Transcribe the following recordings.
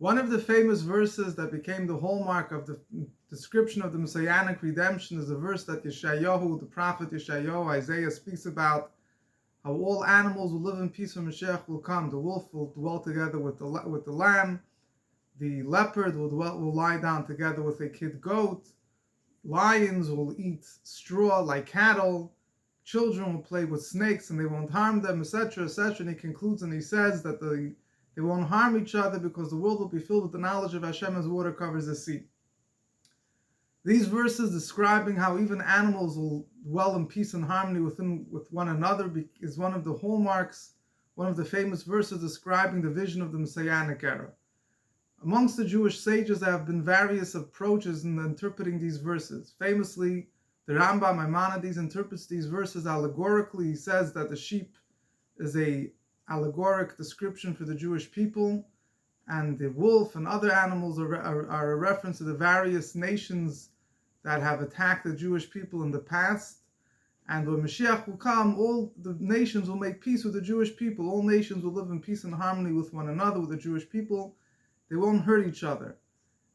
One of the famous verses that became the hallmark of the description of the Messianic redemption is a verse that Yeshayahu, the prophet Yeshayahu, Isaiah speaks about how all animals will live in peace when Mashiach will come. The wolf will dwell together with the lamb. The leopard will lie down together with a kid goat. Lions will eat straw like cattle. Children will play with snakes and they won't harm them, etc., etc. And he concludes and he says that they won't harm each other because the world will be filled with the knowledge of Hashem as water covers the sea. These verses describing how even animals will dwell in peace and harmony with one another is one of the hallmarks, one of the famous verses describing the vision of the Messianic era. Amongst the Jewish sages, there have been various approaches in interpreting these verses. Famously, the Rambam Maimonides interprets these verses allegorically. He says that the sheep is a allegoric description for the Jewish people, and the wolf and other animals are a reference to the various nations that have attacked the Jewish people in the past. And when Mashiach will come, all the nations will make peace with the Jewish people. All nations will live in peace and harmony with one another, with the Jewish people. They won't hurt each other.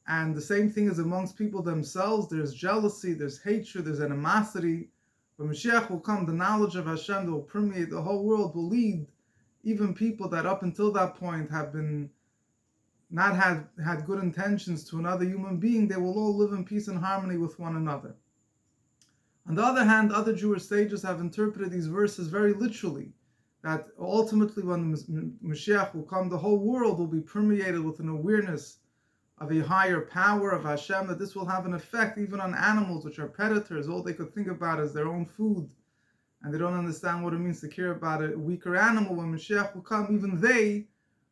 And the same thing is amongst people themselves. There's jealousy, there's hatred, there's animosity. When Mashiach will come, the knowledge of Hashem that will permeate the whole world will lead even people that up until that point have been not had good intentions to another human being. They will all live in peace and harmony with one another. On the other hand, other Jewish sages have interpreted these verses very literally, that ultimately when Mashiach will come, the whole world will be permeated with an awareness of a higher power of Hashem, that this will have an effect even on animals, which are predators. All they could think about is their own food, and they don't understand what it means to care about a weaker animal. When Mashiach will come, even they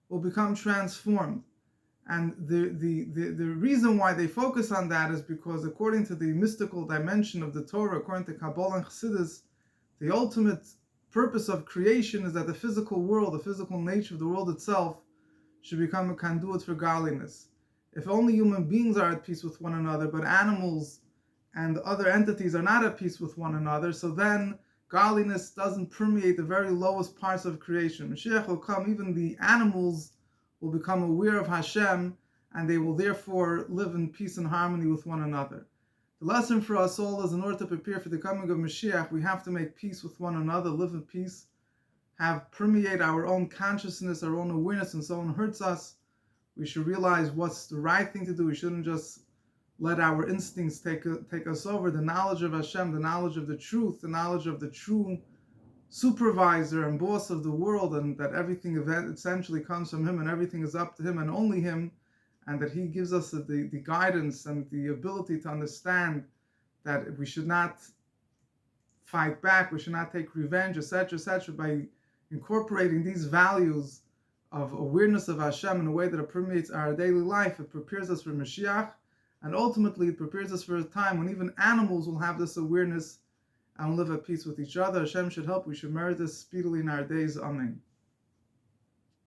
will become transformed. And the reason why they focus on that is because according to the mystical dimension of the Torah, according to Kabbalah and Chassidus, the ultimate purpose of creation is that the physical world, the physical nature of the world itself, should become a conduit for godliness. If only human beings are at peace with one another, but animals and other entities are not at peace with one another, so then godliness doesn't permeate the very lowest parts of creation. Mashiach will come, even the animals will become aware of Hashem, and they will therefore live in peace and harmony with one another. The lesson for us all is, in order to prepare for the coming of Mashiach, we have to make peace with one another, live in peace, permeate our own consciousness, our own awareness, and someone hurts us, we should realize what's the right thing to do. We shouldn't just let our instincts take us over. The knowledge of Hashem, the knowledge of the truth, the knowledge of the true supervisor and boss of the world, and that everything essentially comes from Him and everything is up to Him and only Him, and that He gives us the guidance and the ability to understand that we should not fight back, we should not take revenge, etc., etc. By incorporating these values of awareness of Hashem in a way that it permeates our daily life, it prepares us for Mashiach, and ultimately it prepares us for a time when even animals will have this awareness and live at peace with each other. Hashem should help. We should merit this speedily in our days. Amen.